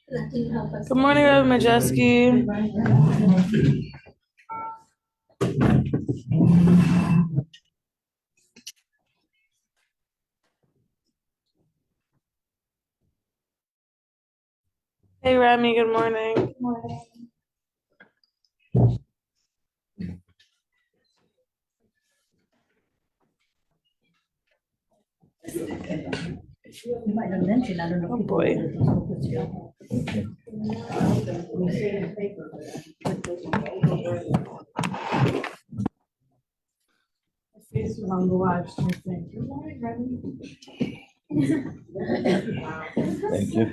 Good morning, Rabbi Majeski. Hey, Rami, good morning. Good morning. You might not mention, I don't know. Oh boy. My face was on the live stream thing. Good morning, Rabbi. Thank you.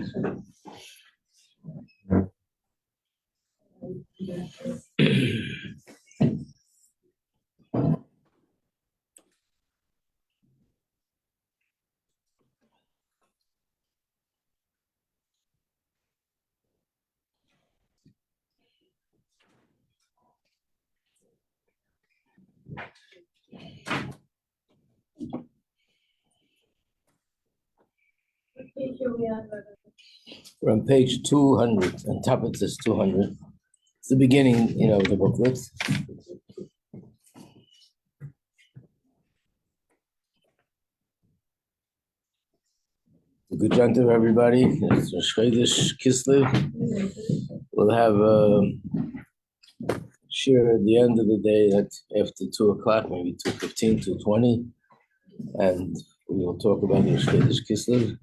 We're on page 200, on top of this 200. It's the beginning, of the booklet. Good job to everybody. It's Chodesh, kislev. We'll have a share at the end of the day at after 2 o'clock, maybe 2:15, 2:20, and we will talk about the Chodesh kislev.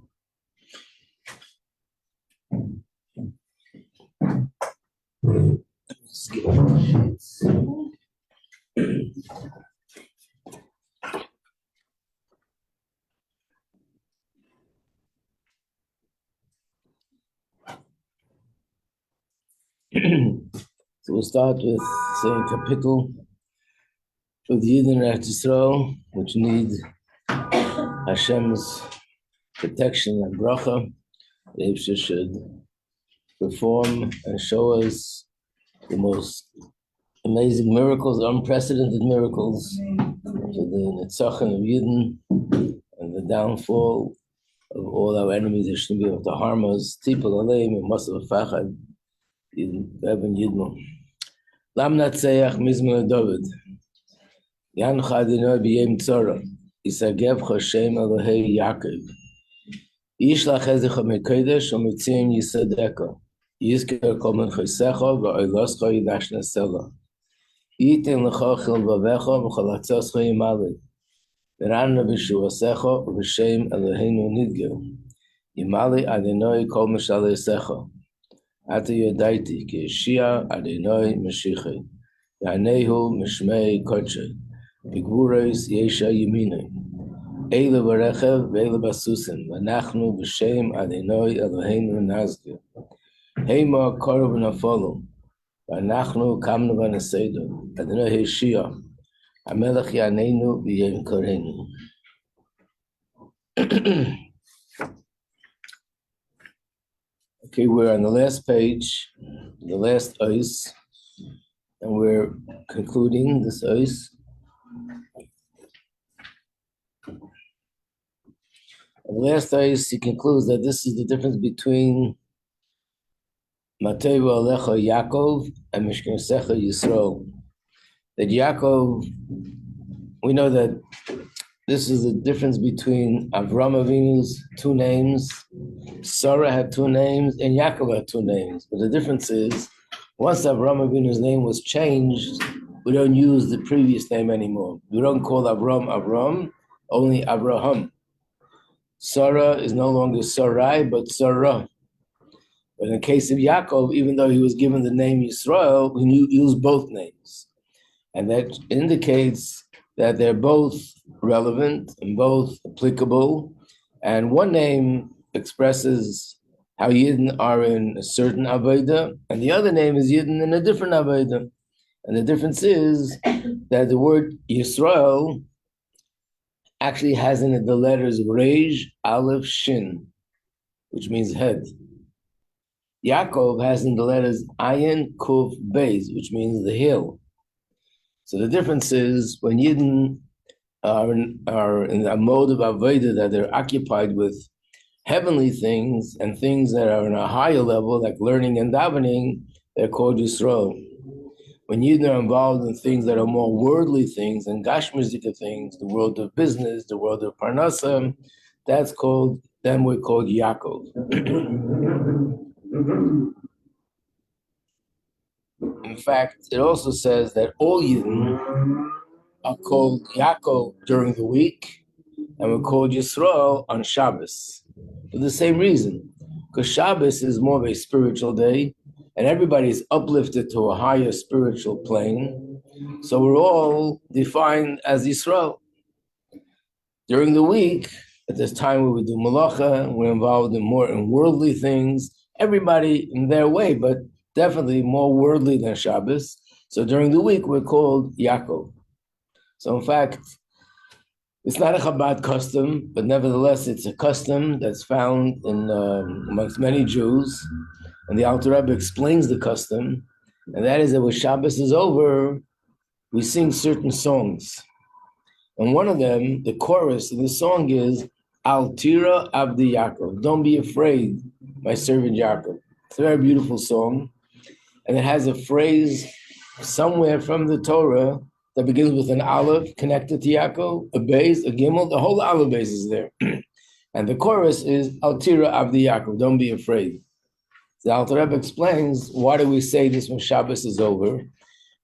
So we'll start with saying kapitel for the Yidden Eretz Yisrael, which need Hashem's protection and bracha. The Hibsha should perform and show us the most amazing miracles, unprecedented miracles for the Netzachim of Yidden and the downfall of all our enemies that shouldn't be able to harm us. Tipul Aleim and Masav Fachad Eben Yidmo. Lam Natseach Mizmor David. Yancha Adonai b'yem tzara. Yisagev Hashem Elohei Yaakov. Yishlach Ezecha mekodesh u'mitzim yisadeka. Yizker kol menchosecha v'oiloscha yidashna sela. Yitin lecha chil vavecha v'chalatzoscha yimalei. V'ranna v'shuasecha v'shem Eloheinu nidgeu. Yimalei Adonai kol mishalesecha. Ata yodaiti ki Yeshia Adonai Mashiach. Yanehu mishmei kodshei. B'gvuros yesha yimine. Eile b'rechev v'eile b'susim. V'nachnu b'shem Adonai Eloheinu nazgeh. Heima korov nafolu. V'nachnu kamnu v'nesedu. Adonai Yeshia. Hamelech yaneinu v'yem korenu. Okay, we're on the last page, the last ois, and we're concluding this ois. The last ois, he concludes that this is the difference between Mateva Alecha Yaakov and Mishkanesecha Yisrael. That Yaakov, we know that this is the difference between Avram Avinu's 2 names, Sarah had 2 names, and Yaakov had 2 names. But the difference is, once Avram Avinu's name was changed, we don't use the previous name anymore. We don't call Avram Avram, only Abraham. Sarah is no longer Sarai, but Sarah. But in the case of Yaakov, even though he was given the name Yisrael, we use both names. And that indicates that they're both relevant and both applicable. And one name expresses how Yidden are in a certain Avodah, and the other name is Yidden in a different Avodah. And the difference is that the word Yisrael actually has in it the letters Reish, Aleph, Shin, which means head. Yaakov has in the letters Ayin, Kuf, Beis, which means the hill. So the difference is when Yidden are in a mode of Avodah that they're occupied with heavenly things and things that are on a higher level, like learning and davening, they're called Yisrael. When you're involved in things that are more worldly things and gashmizika things, the world of business, the world of parnasa, then we're called Yaakov. In fact, it also says that all Yidden are called Yaakov during the week, and we're called Yisrael on Shabbos for the same reason, because Shabbos is more of a spiritual day, and everybody's uplifted to a higher spiritual plane. So we're all defined as Yisrael. During the week, at this time where we do malacha, we're involved in more in worldly things, everybody in their way, but definitely more worldly than Shabbos. So during the week, we're called Yaakov. So in fact, it's not a Chabad custom, but nevertheless, it's a custom that's found in amongst many Jews. And the Alter Rebbe explains the custom, and that is that when Shabbos is over, we sing certain songs. And one of them, the chorus of the song is, Al Tira Abdi Yaakov, don't be afraid, my servant Yaakov. It's a very beautiful song. And it has a phrase somewhere from the Torah that begins with an aleph connected to Yaakov, a beis, a gimel, the whole aleph beis is there. And the chorus is, Al Tira Abdi Yaakov, don't be afraid. The Alter Rebbe explains, why do we say this when Shabbos is over?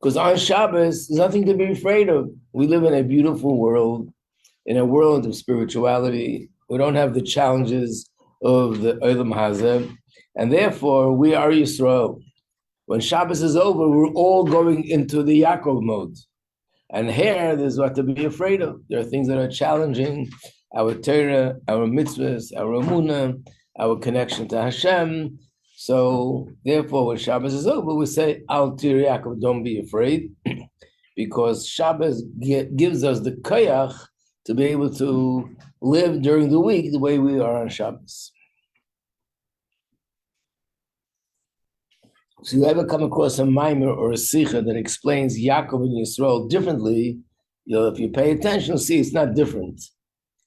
Because on Shabbos, there's nothing to be afraid of. We live in a beautiful world, in a world of spirituality. We don't have the challenges of the Olam Hazeh, and therefore we are Yisrael. When Shabbos is over, we're all going into the Yaakov mode. And here, there's what to be afraid of. There are things that are challenging our Torah, our mitzvahs, our emunah, our connection to Hashem. So, therefore, when Shabbos is over, we say, Al Tir Yaakov, don't be afraid, because Shabbos gives us the koyach to be able to live during the week the way we are on Shabbos. So you ever come across a mimer or a sikha that explains Yaakov and Yisrael differently, if you pay attention, you'll see it's not different.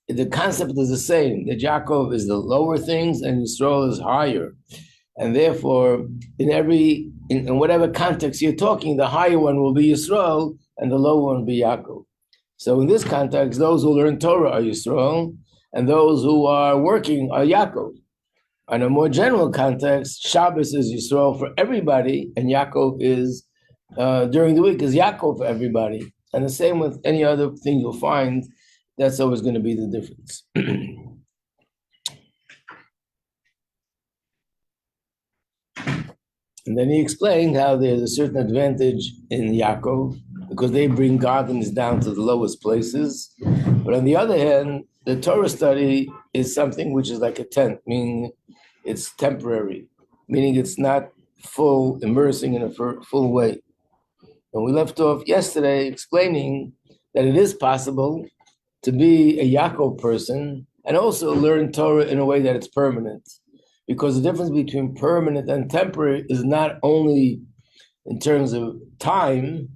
The concept is the same, that Yaakov is the lower things and Yisrael is higher. And therefore, in whatever context you're talking, the higher one will be Yisrael and the lower one will be Yaakov. So in this context, those who learn Torah are Yisrael, and those who are working are Yaakov. In a more general context, Shabbos is Yisrael for everybody, and Yaakov is, during the week, is Yaakov for everybody. And the same with any other thing you'll find, that's always going to be the difference. And then he explained how there's a certain advantage in Yaakov, because they bring godliness down to the lowest places. But on the other hand, the Torah study is something which is like a tent, meaning it's temporary, meaning it's not full, immersing in a full way. And we left off yesterday explaining that it is possible to be a Yaakov person and also learn Torah in a way that it's permanent. Because the difference between permanent and temporary is not only in terms of time,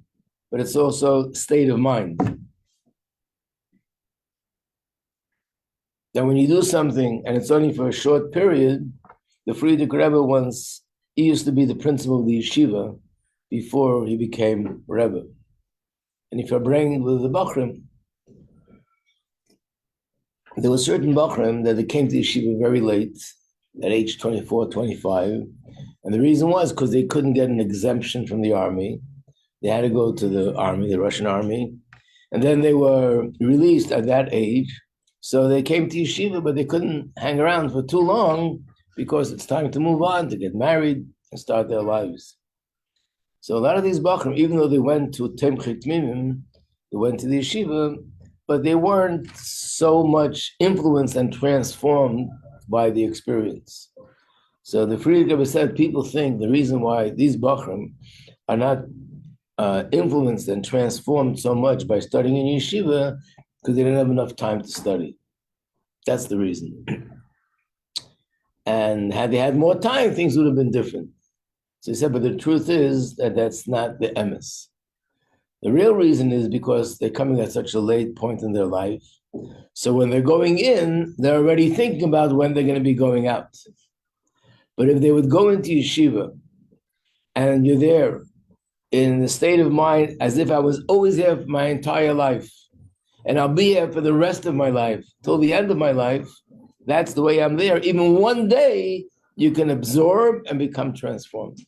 but it's also state of mind. That when you do something and it's only for a short period, the Frierdiker Rebbe he used to be the principal of the yeshiva before he became Rebbe. And if you're bringing with the Bachrim, there were certain Bachrim that they came to the yeshiva very late, at age 24, 25. And the reason was because they couldn't get an exemption from the army. They had to go to the army, the Russian army. And then they were released at that age. So they came to yeshiva, but they couldn't hang around for too long because it's time to move on, to get married and start their lives. So a lot of these Bachrim, even though they went to Temchit Mimim, they went to the yeshiva, but they weren't so much influenced and transformed by the experience. So the Frierdiker Rebbe said people think the reason why these Bachrim are not influenced and transformed so much by studying in yeshiva because they didn't have enough time to study. That's the reason. And had they had more time, things would have been different. So he said, but the truth is that that's not the emes. The real reason is because they're coming at such a late point in their life, So when they're going in, they're already thinking about when they're going to be going out. But if they would go into yeshiva and you're there in the state of mind as if I was always here for my entire life, and I'll be here for the rest of my life, till the end of my life, that's the way I'm there. Even one day, you can absorb and become transformed.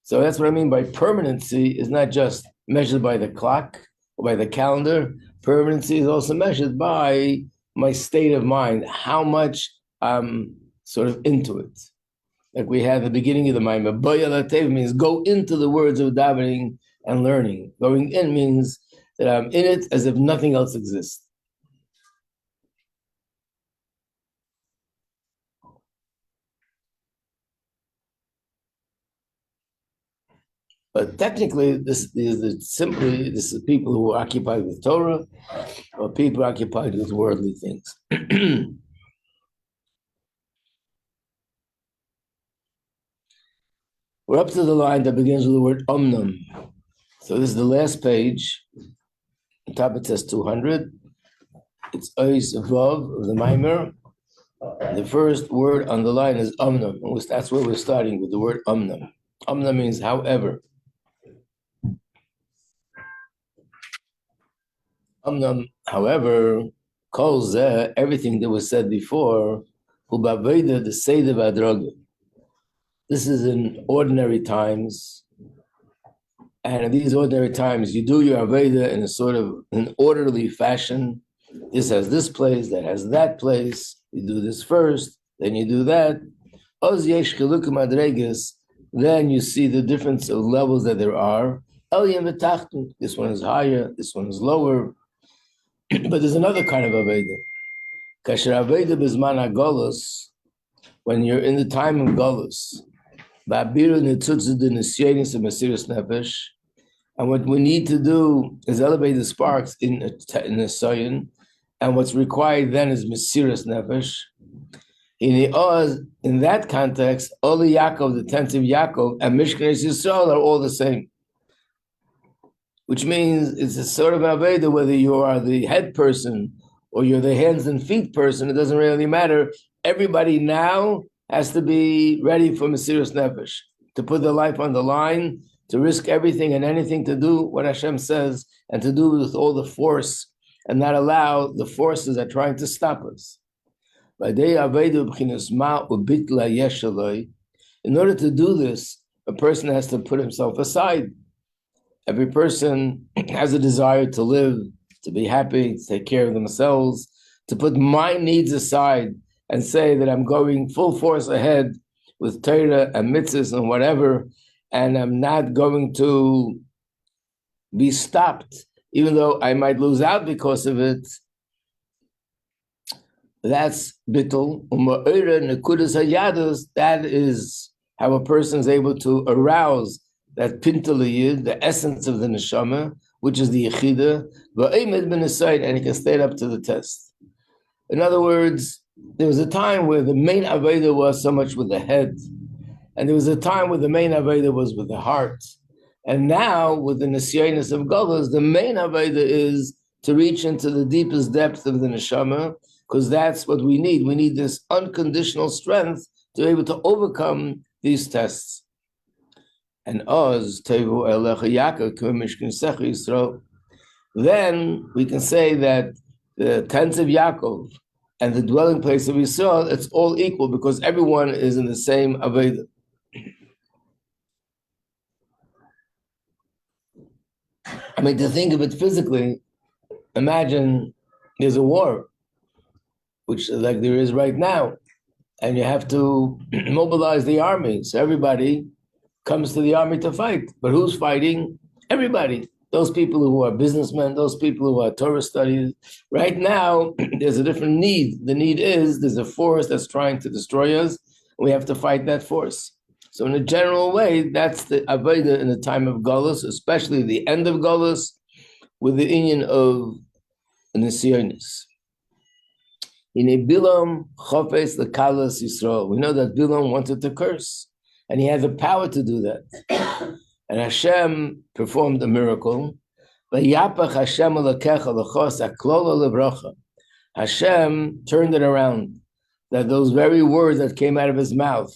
So that's what I mean by permanency is not just measured by the clock or by the calendar. Permanency is also measured by my state of mind, how much I'm sort of into it. Like we had at the beginning of the Maimah, Boya Latev means go into the words of davening and learning. Going in means that I'm in it as if nothing else exists. But technically, this is people who are occupied with Torah or people occupied with worldly things. We're up to the line that begins with the word omnum. So this is the last page. On top it says 200. It's Ois Vav of the Maimer. The first word on the line is omnum. That's where we're starting with the word omnum. Omnum means however. Omnum, however, calls everything that was said before, Hubaveda the Seder Vadroga. This is in ordinary times. And in these ordinary times, you do your Aveda in a sort of an orderly fashion. This has this place, that has that place. You do this first, then you do that. Oz yesh cheluk madreges. Then you see the difference of levels that there are. Elyon v'tachtun. This one is higher, this one is lower. But there's another kind of Aveda. Kasher Aveda bizman hagolus, when you're in the time of Golus, Ba'abiru netzutzu de nisyenis of Mesiras Nefesh, and what we need to do is elevate the sparks in a Soyin, and what's required then is Mesiras Nefesh. In that context, Oli Yaakov, the tents of Yaakov, and Mishkan Yisrael are all the same. Which means it's a sort of Aveda, whether you are the head person or you're the hands and feet person, it doesn't really matter. Everybody now has to be ready for Mesiras Nefesh, to put their life on the line, to risk everything and anything to do what Hashem says, and to do with all the force, and not allow the forces that are trying to stop us. In order to do this, a person has to put himself aside. Every person has a desire to live, to be happy, to take care of themselves, to put my needs aside and say that I'm going full force ahead with Torah and mitzvahs and whatever, and I'm not going to be stopped, even though I might lose out because of it. That's bittul. That is how a person is able to arouse that pintaliyid, the essence of the neshama, which is the yechida, and he can stand up to the test. In other words, there was a time where the main aveda was so much with the head, and there was a time where the main aveda was with the heart. And now, with the nisyonis of Golus, the main aveda is to reach into the deepest depth of the neshama, because that's what we need. We need this unconditional strength to be able to overcome these tests. And Oz Tevu Elecha Yaakov Mishkan Yisrael. Then we can say that the tents of Yaakov and the dwelling place of Yisrael, it's all equal because everyone is in the same Aveda. I mean, to think of it physically, imagine there's a war, which like there is right now, and you have to mobilize the army. So everybody comes to the army to fight. But who's fighting? Everybody. Those people who are businessmen, those people who are Torah studies. Right now, there's a different need. The need is there's a force that's trying to destroy us. We have to fight that force. So in a general way, that's the Aveda in the time of Golus, especially the end of Golus, with the inyan of Nisyonis. In a Bilam Chofes Lekalas Yisrael, we know that Bilam wanted to curse, and he had the power to do that. And Hashem performed a miracle. Vayapach Hashem elakecha lechos haklola levracha. Hashem turned it around, that those very words that came out of his mouth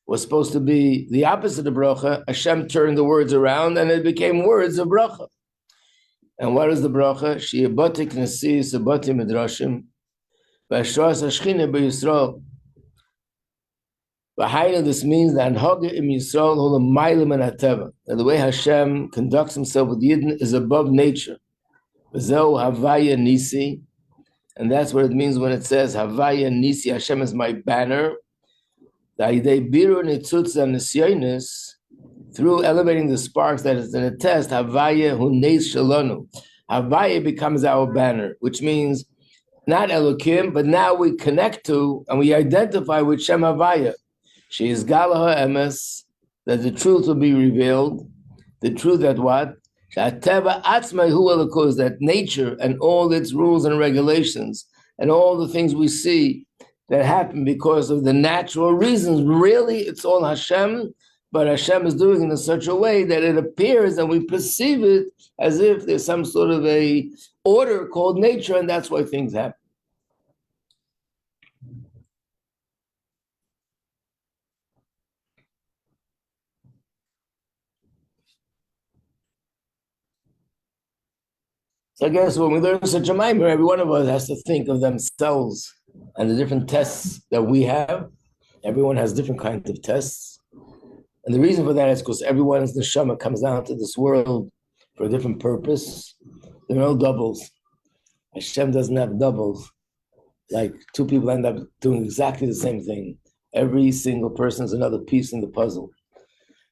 was supposed to be the opposite of bracha. Hashem turned the words around and it became words of bracha. And what is the bracha? She'yabotik nasi sabati midrashim v'ashras hashchina b'Yisrael. V'haina, this means that Anhaga im Yisrael hu l'maylim and hateva. That the way Hashem conducts himself with Yidden is above nature. V'zeu havaya nisi. And that's what it means when it says, Havaya Nisi, Hashem is my banner. Through elevating the sparks that is in a test, Havaya Huneis Shalonu. Havaya becomes our banner, which means not Elokim, but now we connect to and we identify with Shem Havaya. She is Galaha Emes, that the truth will be revealed. The truth that what? That nature and all its rules and regulations and all the things we see that happen because of the natural reasons, really it's all Hashem, but Hashem is doing it in such a way that it appears and we perceive it as if there's some sort of a order called nature, and that's why things happen. So I guess when we learn such a mimer, every one of us has to think of themselves and the different tests that we have. Everyone has different kinds of tests. And the reason for that is because everyone's neshama comes down to this world for a different purpose. There are no doubles. Hashem doesn't have doubles. Like two people end up doing exactly the same thing. Every single person is another piece in the puzzle.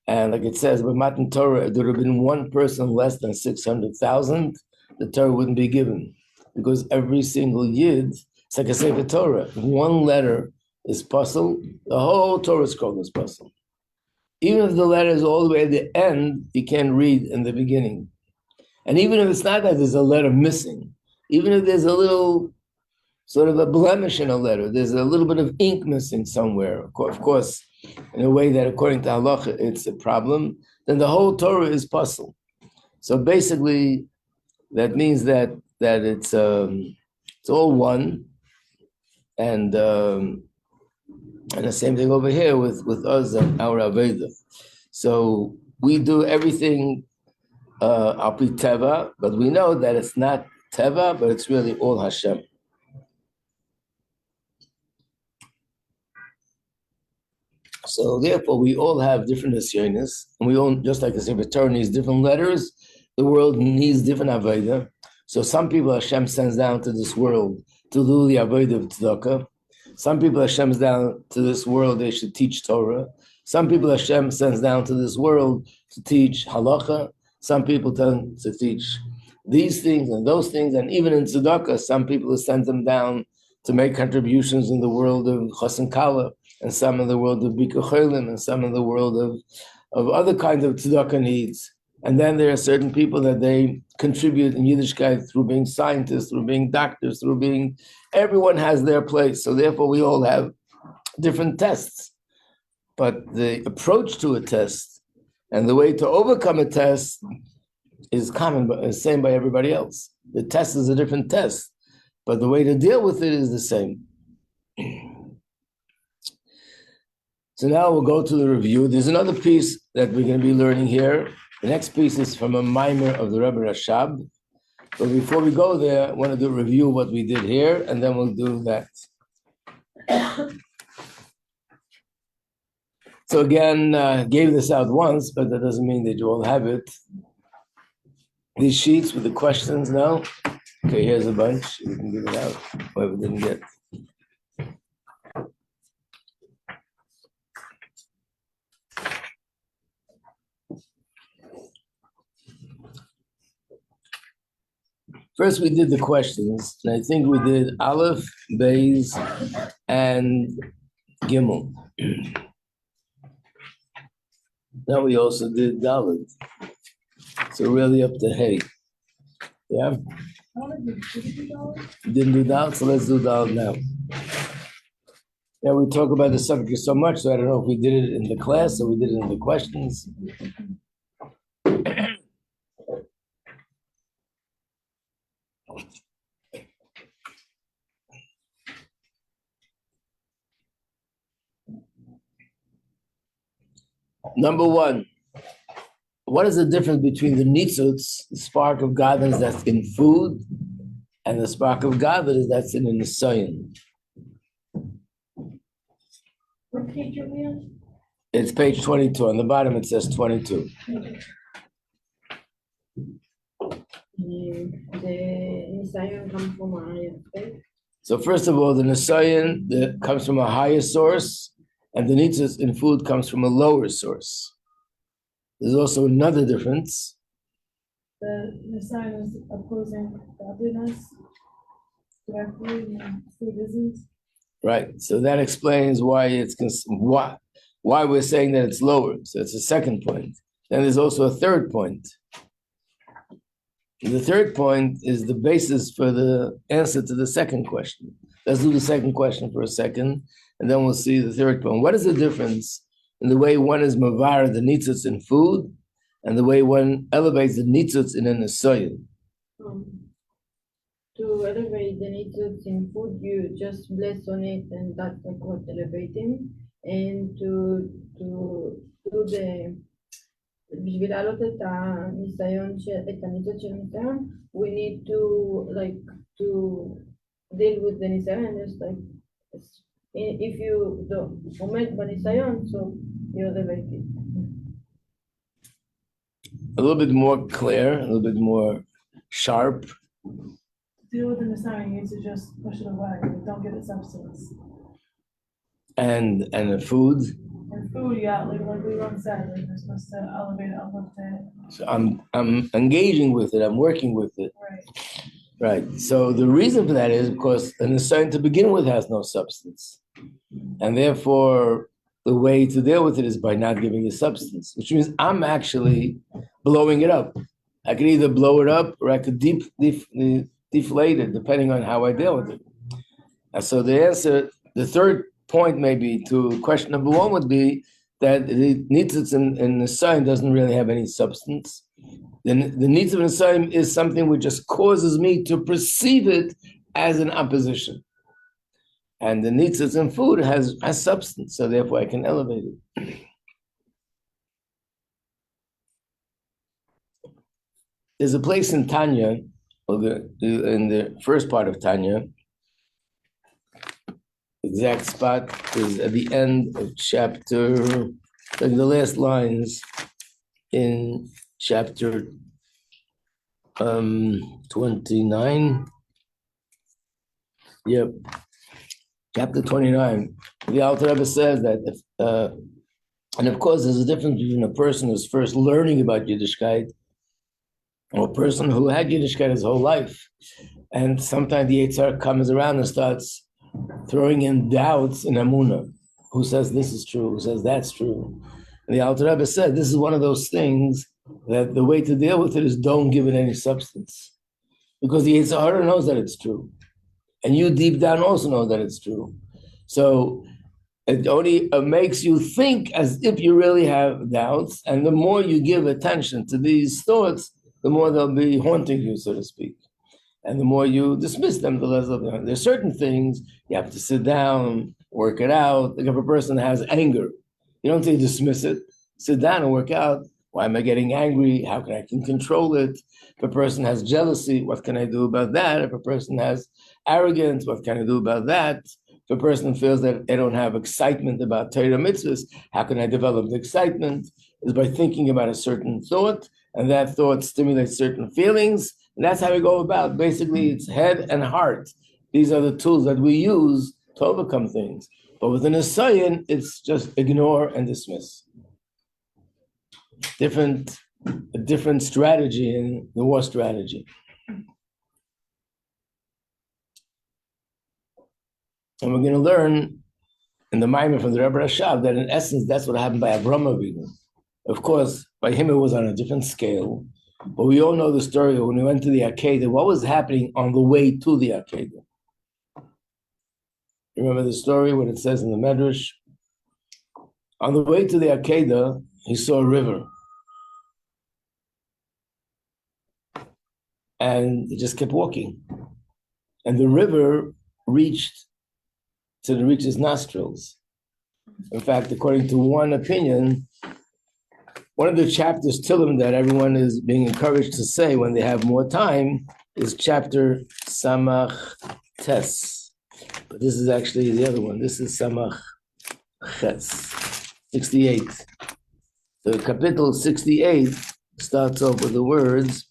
And like it says, by Matan Torah, if there would have been one person less than 600,000, the Torah wouldn't be given. Because every single Yid, it's like a Sefer Torah. If one letter is puzzle, the whole Torah scroll is puzzle. Even if the letter is all the way at the end, you can't read in the beginning. And even if it's not that there's a letter missing, even if there's a little sort of a blemish in a letter, there's a little bit of ink missing somewhere, of course, in a way that according to halacha, it's a problem, then the whole Torah is puzzle. So basically, that means that it's all one, and the same thing over here with us and our Aveda. So we do everything al pi teva, but we know that it's not teva, but it's really all Hashem. So therefore, we all have different nisyonis, and we all, just like the Sefer Torah needs different letters, the world needs different Aveda. So some people Hashem sends down to this world to do the Aveda of Tzedakah. Some people Hashem sends down to this world, they should teach Torah. Some people Hashem sends down to this world to teach halacha. Some people tend to teach these things and those things. And even in Tzedakah, some people send them down to make contributions in the world of Chassan Kala, and some in the world of Bika Cholim, and some in the world of other kinds of tzedakah needs. And then there are certain people that they contribute in Yiddishkeit through being scientists, through being doctors, everyone has their place. So therefore we all have different tests. But the approach to a test and the way to overcome a test is common, but is same by everybody else. The test is a different test, but the way to deal with it is the same. So now we'll go to the review. There's another piece that we're going to be learning here. The next piece is from a mimer of the Rabbi Rashab. But before we go there, I want to do a review of what we did here, and then we'll do that. So again, gave this out once, but that doesn't mean that you all have it. These sheets with the questions now. Okay, here's a bunch. You can give it out, whoever didn't get. First, we did the questions, and I think we did Aleph, Beis, and Gimel. Now we also did Dalet. So really up to Hey. Yeah? Didn't do Dalet, so let's do Dalet now. Yeah, we talk about the subject so much, so I don't know if we did it in the class or we did it in the questions. Number one, what is the difference between the nitzutz, the spark of godliness that's in food, and the spark of godliness that's in the nisayon? What page are we on? It's page 22. On the bottom, it says 22. The Nisayon comes from Aya, right? So first of all, the nisayon that comes from a higher source, and the nitzutz in food comes from a lower source. There's also another difference. The Nisayon is opposing godliness directly, and food isn't. Right. So that explains why why we're saying that it's lower. So it's a second point. Then there's also a third point. The third point is the basis for the answer to the second question. Let's do the second question for a second, and then we'll see the third point. What is the difference in the way one is mavar the nitzutz in food, and the way one elevates the nitzutz in a nisayon? To elevate the nitzutz in food, you just bless on it, and that's like what elevating. And to do the בשביל להעלות את הניסיון, את הניצוץ של ניסיון, we need to to deal with the ניסיון, just like if you עומד בניסיון, so you elevate it. A little bit more clear, a little bit more sharp. To deal with the Nisayon, you need to just push it away. You don't give it substance. And the food. And food, yeah, like we once said, like you're supposed to elevate it, uplift it. So I'm engaging with it. I'm working with it. Right. Right. So the reason for that is because the nisayon to begin with has no substance, and therefore the way to deal with it is by not giving it substance, which means I'm actually blowing it up. I could either blow it up or I could deflate it, depending on how I deal with it. And so the answer, the third point maybe to question number one would be that the nitzutz in the sign doesn't really have any substance. Then the nitzutz in the sign is something which just causes me to perceive it as an opposition. And the nitzutz in food has substance, so therefore I can elevate it. There's a place in Tanya, in the first part of Tanya, exact spot is at the end of chapter, like the last lines in chapter 29. Yep, chapter 29. The Alter Rebbe says that, and of course, there's a difference between a person who's first learning about Yiddishkeit or a person who had Yiddishkeit his whole life. And sometimes the Yitzhar comes around and starts throwing in doubts in Amunah. Who says this is true? Who says that's true? And the Alter Rebbe said, this is one of those things that the way to deal with it is don't give it any substance. Because the Yitzhar knows that it's true. And you deep down also know that it's true. So it only makes you think as if you really have doubts. And the more you give attention to these thoughts, the more they'll be haunting you, so to speak. And the more you dismiss them, the less they'll be haunting. There's certain things you have to sit down, work it out. Like if a person has anger, you don't say dismiss it. Sit down and work out. Why am I getting angry? How can I control it? If a person has jealousy, what can I do about that? If a person has arrogance, what can I do about that? If a person feels that they don't have excitement about Torah mitzvahs, how can I develop the excitement? Is by thinking about a certain thought, and that thought stimulates certain feelings, and that's how we go about. Basically, it's head and heart. These are the tools that we use to overcome things. But within a Nisayon, it's just ignore and dismiss. A different strategy in the war strategy. And we're going to learn in the Maimon from the Rebbe Rashab that in essence, that's what happened by Avraham Avinu. Of course, by him it was on a different scale. But we all know the story of when we went to the Akedah, what was happening on the way to the Akedah. Remember the story when it says in the Medrash, on the way to the Akedah, he saw a river. And he just kept walking. And the river reached his nostrils. In fact, according to one opinion, one of the chapters Tillim that everyone is being encouraged to say when they have more time is chapter Samach Tes. But this is actually the other one. This is Samach Ches, 68. The capital 68 starts off with the words,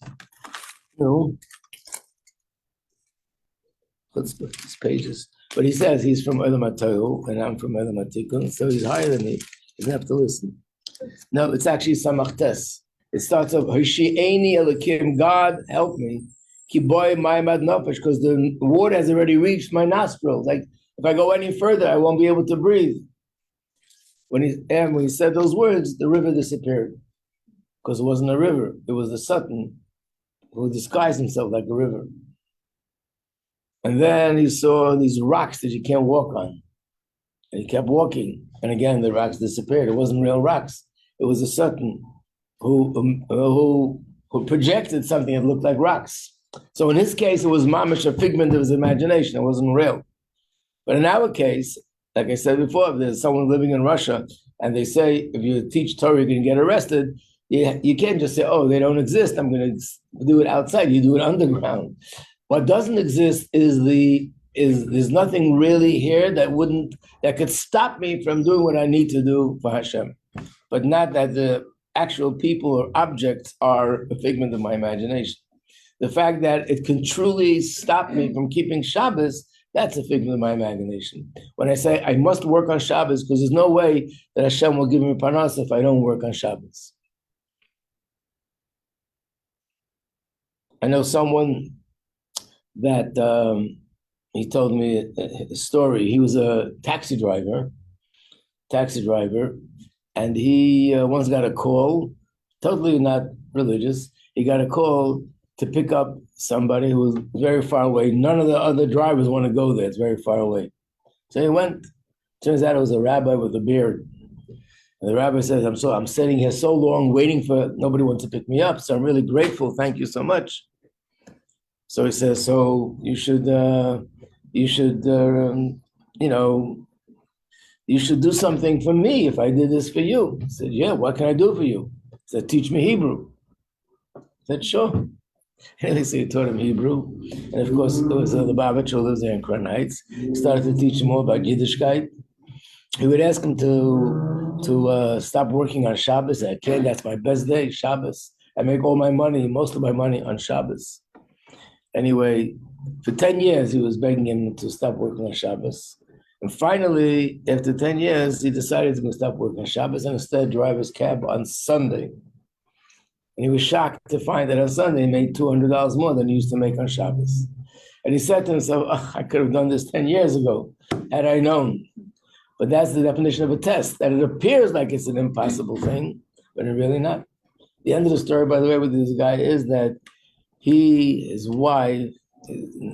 let's put these pages. But he says he's from Elam HaTorah and I'm from Elam HaTikun, so he's higher than me. He doesn't have to listen. No, it's actually Samach Tes. It starts off, Hishi'eni Elokim, God help me. Ki boy ma'amad nafesh, because the water has already reached my nostrils. Like if I go any further, I won't be able to breathe. When he said those words, the river disappeared. Because it wasn't a river, it was the Satan who disguised himself like a river. And then he saw these rocks that you can't walk on. And he kept walking. And again, the rocks disappeared. It wasn't real rocks. It was a Satan who projected something that looked like rocks. So in his case, it was mamish, a figment of his imagination. It wasn't real. But in our case, like I said before, if there's someone living in Russia and they say, if you teach Torah, you're going to get arrested, you can't just say, oh, they don't exist, I'm going to do it outside. You do it underground. What doesn't exist is there's nothing really here that could stop me from doing what I need to do for Hashem. But not that the actual people or objects are a figment of my imagination. The fact that it can truly stop me from keeping Shabbos, that's a figment of my imagination. When I say I must work on Shabbos, because there's no way that Hashem will give me panas if I don't work on Shabbos. I know someone that he told me a story. He was a taxi driver, and he once got a call, totally not religious. He got a call to pick up somebody who was very far away. None of the other drivers want to go there. It's very far away. So he went. Turns out it was a rabbi with a beard. And the rabbi says, I'm sitting here so long waiting for, nobody wants to pick me up. So I'm really grateful. Thank you so much. So he says, so you should do something for me if I did this for you. He said, yeah, what can I do for you? He said, teach me Hebrew. I said, sure. And so he taught him Hebrew. And of course, there was the Lubavitch who lives there in Crown Heights. He started to teach him more about Yiddishkeit. He would ask him to stop working on Shabbos. I can't, that's my best day, Shabbos. I make all my money, most of my money on Shabbos. Anyway, for 10 years, he was begging him to stop working on Shabbos. And finally, after 10 years, he decided to stop working on Shabbos and instead drive his cab on Sunday. And he was shocked to find that on Sunday he made $200 more than he used to make on Shabbos. And he said to himself, I could have done this 10 years ago, had I known. But that's the definition of a test, that it appears like it's an impossible thing, but it's really not. The end of the story, by the way, with this guy is that he, his wife,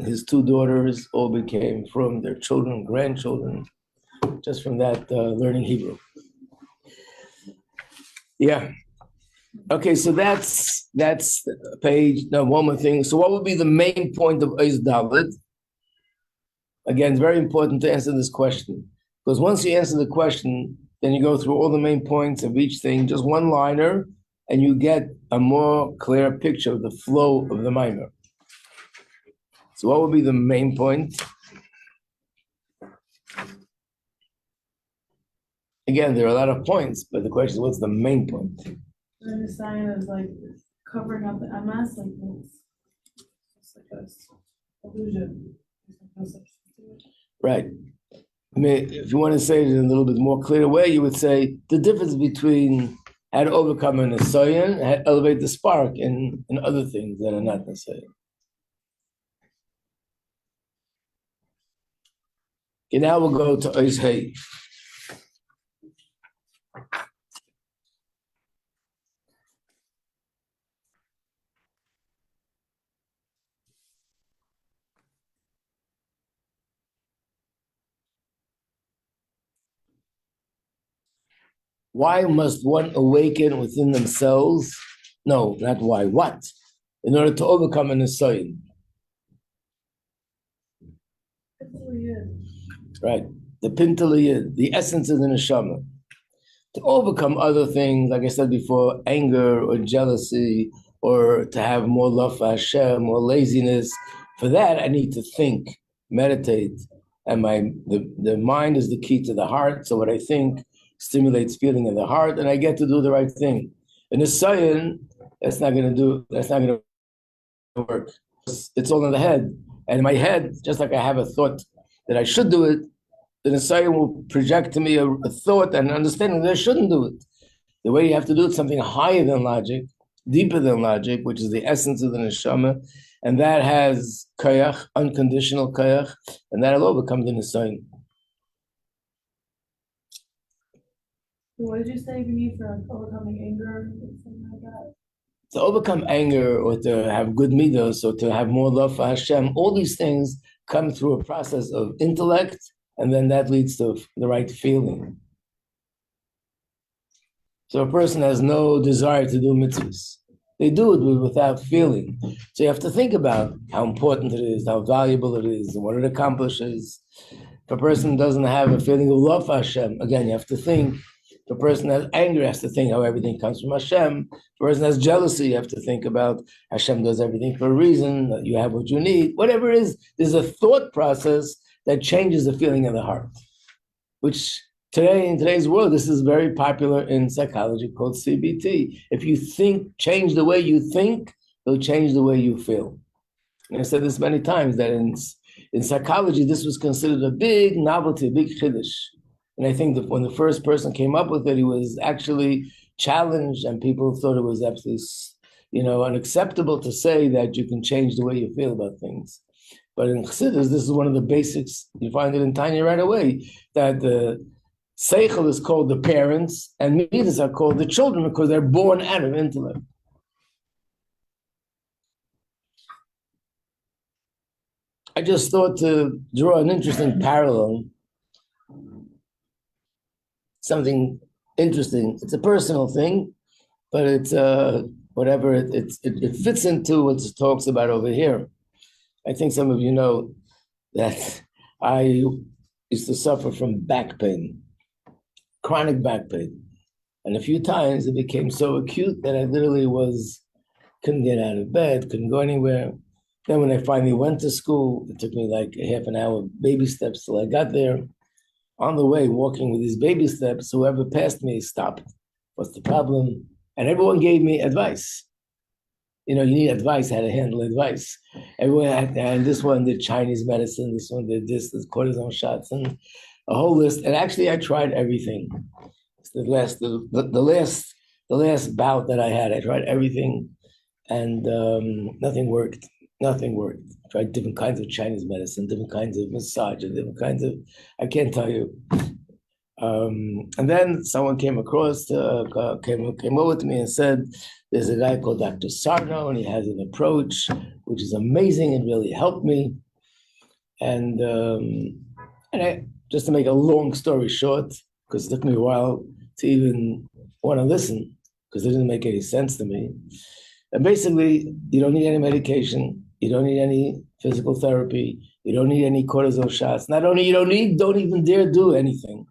his two daughters all became from their children, grandchildren, just from that learning Hebrew. Yeah. Okay, so that's page. Now, one more thing. So what would be the main point of Ois Dalet? Again, it's very important to answer this question. Because once you answer the question, then you go through all the main points of each thing, just one liner, and you get a more clear picture of the flow of the mimer. So what would be the main point? Again, there are a lot of points, but the question is, what's the main point? And the sign is like covering up the MS, like it's like a illusion. Right. I mean, if you want to say it in a little bit more clear way, you would say the difference between how to overcome an asoyan, how to elevate the spark in other things that are not necessary. Okay, now we'll go to Ois Hey. Why must one awaken within themselves? No, not why. What? In order to overcome an asoyan. Right. The pintaliyid, the essence of the neshama. to overcome other things, like I said before, anger or jealousy, or to have more love for Hashem or laziness. For that, I need to think, meditate, and the mind is the key to the heart. So what I think stimulates feeling in the heart, and I get to do the right thing. In a Sayan, that's not going to work. It's all in the head, and in my head, just like I have a thought that I should do it, the Messiah will project to me a thought and understanding that I shouldn't do it. The way you have to do it is something higher than logic, deeper than logic, which is the essence of the neshama, and that has kayach, unconditional kayach, and that'll overcome the Messiah. What did you say you need for overcoming anger or something like that? To overcome anger or to have good midos or to have more love for Hashem, all these things come through a process of intellect, and then that leads to the right feeling. So a person has no desire to do mitzvahs. They do it without feeling. So you have to think about how important it is, how valuable it is, and what it accomplishes. If a person doesn't have a feeling of love for Hashem, again, you have to think. If a person has anger, has to think how everything comes from Hashem. If a person has jealousy, you have to think about Hashem does everything for a reason, that you have what you need. Whatever it is, there's a thought process that changes the feeling in the heart, which today, in today's world, this is very popular in psychology called CBT. If you think, change the way you think, it'll change the way you feel. And I said this many times, that in psychology, this was considered a big novelty, a big chiddush. And I think that when the first person came up with it, he was actually challenged, and people thought it was absolutely, unacceptable to say that you can change the way you feel about things. But in Chassidus, this is one of the basics. You find it in Tanya right away, that the Seichel is called the parents, and Midas are called the children because they're born out of intellect. I just thought to draw an interesting parallel, something interesting. It's a personal thing, but it's whatever, it fits into what it talks about over here. I think some of you know that I used to suffer from back pain, chronic back pain. And a few times it became so acute that I literally couldn't get out of bed, couldn't go anywhere. Then when I finally went to school, it took me like a half an hour, baby steps till I got there. On the way, walking with these baby steps, whoever passed me stopped. What's the problem? And everyone gave me advice. You need advice, how to handle advice. Everyone and this one did Chinese medicine, this one did this cortisone shots, and a whole list. And actually, I tried everything. The last bout that I had, I tried everything, and nothing worked. Nothing worked. I tried different kinds of Chinese medicine, different kinds of massage, and different kinds of, I can't tell you. And then someone came over to me and said, there's a guy called Dr. Sarno, and he has an approach which is amazing and really helped me. And I, just to make a long story short, because it took me a while to even want to listen, because it didn't make any sense to me. And basically, you don't need any medication. You don't need any physical therapy. You don't need any cortisone shots. Not only don't even dare do anything.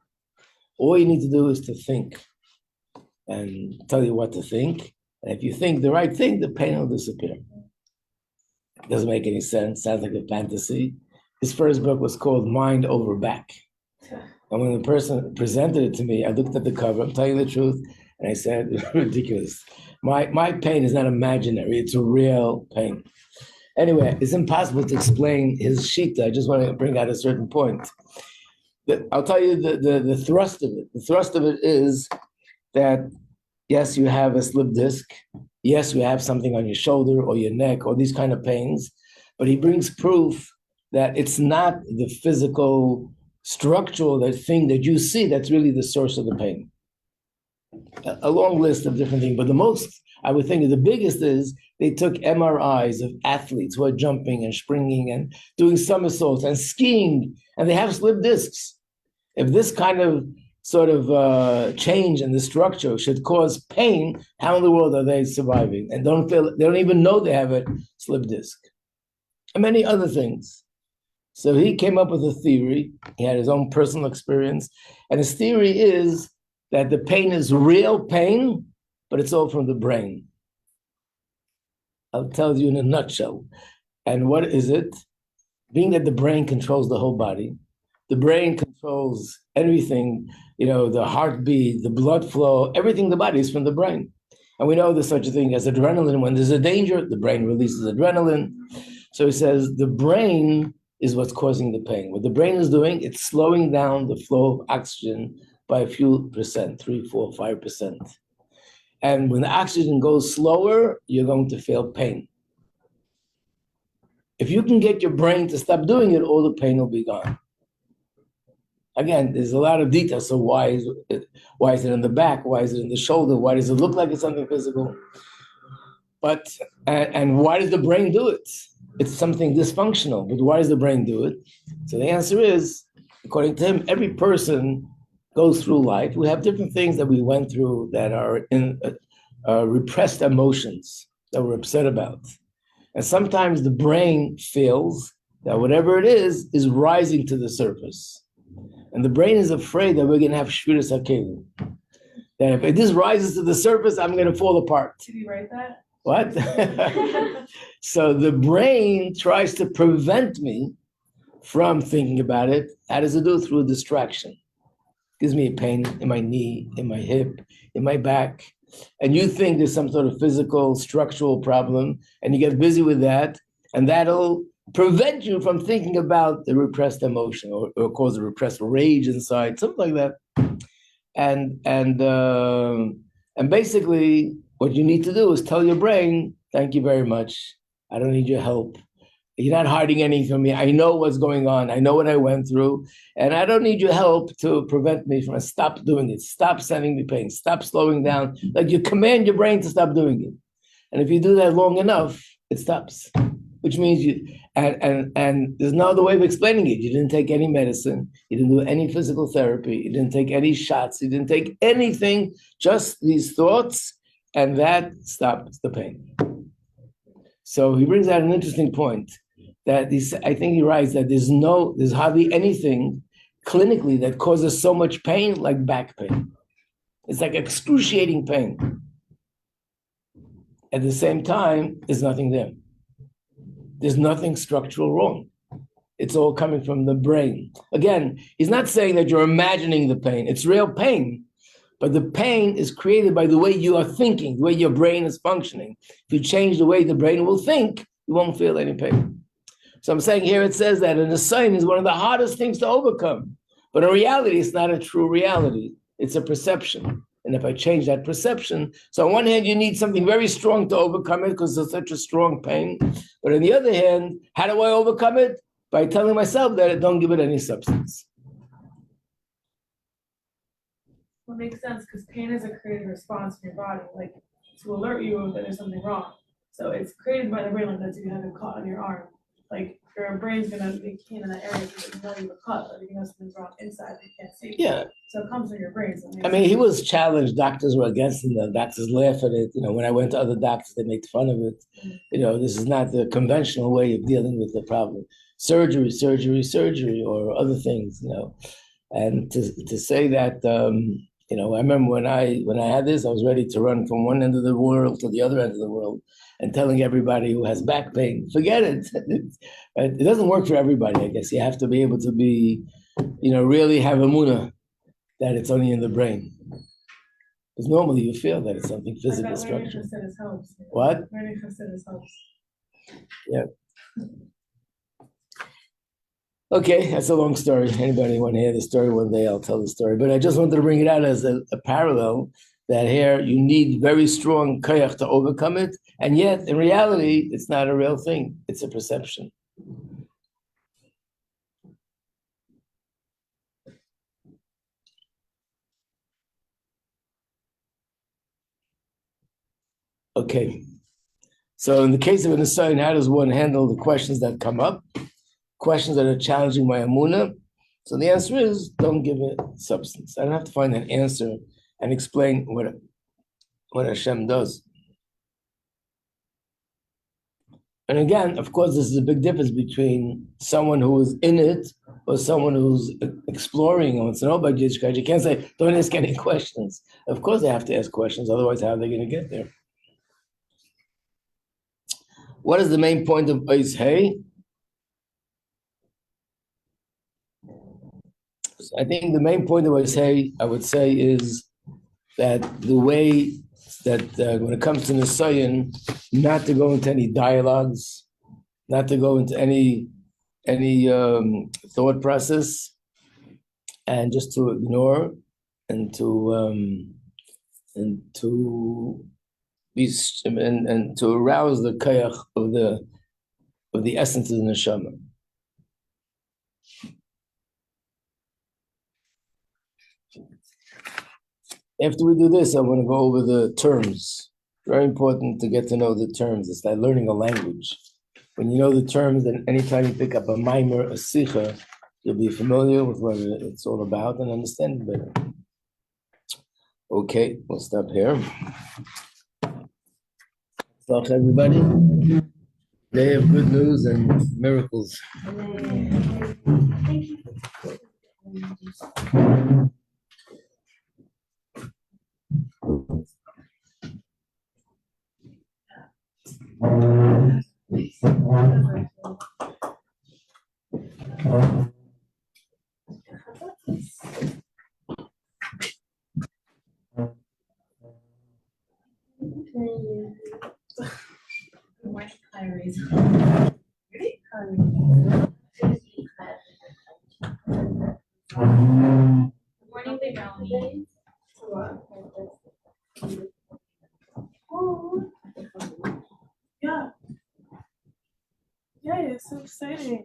All you need to do is to think and tell you what to think. And if you think the right thing, the pain will disappear. It doesn't make any sense. Sounds like a fantasy. His first book was called Mind Over Back. And when the person presented it to me, I looked at the cover, I'm telling you the truth, and I said, ridiculous. My pain is not imaginary, it's a real pain. Anyway, it's impossible to explain his shita. I just want to bring out a certain point. I'll tell you the thrust of it. The thrust of it is that, yes, you have a slip disc. Yes, you have something on your shoulder or your neck or these kind of pains. But he brings proof that it's not the physical, structural thing that you see that's really the source of the pain. A long list of different things. But the most, I would think, the biggest is they took MRIs of athletes who are jumping and springing and doing somersaults and skiing, and they have slip discs. If this kind of sort of change in the structure should cause pain, how in the world are they surviving? And they don't even know they have a slip disc. And many other things. So he came up with a theory. He had his own personal experience. And his theory is that the pain is real pain, but it's all from the brain. I'll tell you in a nutshell. And what is it? Being that the brain controls the whole body, the brain controls everything, the heartbeat, the blood flow, everything in the body is from the brain. And we know there's such a thing as adrenaline. When there's a danger, the brain releases adrenaline. So he says the brain is what's causing the pain. What the brain is doing, it's slowing down the flow of oxygen by a few percent, 3, 4, 5%. And when the oxygen goes slower, you're going to feel pain. If you can get your brain to stop doing it, all the pain will be gone. Again, there's a lot of details. So why is it in the back? Why is it in the shoulder? Why does it look like it's something physical? But and why does the brain do it? It's something dysfunctional. But why does the brain do it? So the answer is, according to him, every person goes through life. We have different things that we went through that are in repressed emotions that we're upset about. And sometimes the brain feels that whatever it is rising to the surface. And the brain is afraid that we're going to have shviras hakelim. That if this rises to the surface, I'm going to fall apart. Did you write that? What? So the brain tries to prevent me from thinking about it. How does it do? Through a distraction. Gives me a pain in my knee, in my hip, in my back. And you think there's some sort of physical, structural problem, and you get busy with that, and that'll prevent you from thinking about the repressed emotion or cause a repressed rage inside, something like that. And basically, what you need to do is tell your brain, thank you very much. I don't need your help. You're not hiding anything from me. I know what's going on. I know what I went through. And I don't need your help to prevent me from stop doing it. Stop sending me pain. Stop slowing down. Like you command your brain to stop doing it. And if you do that long enough, it stops. Which means and there's no other way of explaining it. You didn't take any medicine. You didn't do any physical therapy. You didn't take any shots. You didn't take anything. Just these thoughts. And that stops the pain. So he brings out an interesting point. That I think he writes that there's hardly anything clinically that causes so much pain like back pain. It's like excruciating pain. At the same time, there's nothing there. There's nothing structural wrong. It's all coming from the brain. Again, he's not saying that you're imagining the pain. It's real pain, but the pain is created by the way you are thinking, the way your brain is functioning. If you change the way the brain will think, you won't feel any pain. So I'm saying here it says that an assignment is one of the hardest things to overcome. But in reality, it's not a true reality. It's a perception. And if I change that perception, so on one hand, you need something very strong to overcome it because it's such a strong pain. But on the other hand, how do I overcome it? By telling myself that I don't give it any substance. Well, it makes sense because pain is a created response in your body, like to alert you that there's something wrong. So it's created by the brain, like that you have a cut on your arm. Like your brain's gonna be keen in that area because you know you have a cut, or you know something's wrong inside you can't see. Yeah. So it comes from your brain. So he was challenged. Doctors were against him. The doctors laugh at it. When I went to other doctors, they made fun of it. This is not the conventional way of dealing with the problem. Surgery, or other things. And to say that, I remember when I had this, I was ready to run from one end of the world to the other end of the world, and telling everybody who has back pain, forget it. It doesn't work for everybody. I guess you have to be able to be, really have emunah that it's only in the brain. Because normally you feel that it's something physical structure. Chassidus helps. What? Learning Chassidus helps. Yeah. Okay, that's a long story. Anybody want to hear the story one day, I'll tell the story. But I just wanted to bring it out as a parallel that here you need very strong koyach to overcome it. And yet, in reality, it's not a real thing. It's a perception. Okay. So in the case of an assignment, how does one handle the questions that come up? Questions that are challenging my emunah? So the answer is, don't give it substance. I don't have to find an answer and explain what Hashem does. And again, of course, this is a big difference between someone who is in it or someone who's exploring and wants to know about Yiddishkeit. You can't say, don't ask any questions. Of course, they have to ask questions. Otherwise, how are they going to get there? What is the main point of Ois Hey? I think the main point of Ois Hey, I would say, is that the way that when it comes to Nisayan, not to go into any dialogues, not to go into any thought process, and just to ignore and to be and to arouse the kayach of the essence of the neshama. After we do this, I want to go over the terms. Very important to get to know the terms. It's like learning a language. When you know the terms, then anytime you pick up a mimer, a sicha, you'll be familiar with what it's all about and understand it better. Okay, we'll stop here. Thanks, everybody. Day of good news and miracles. Morning, big Melanie. Oh, yeah. Yeah, it's so exciting.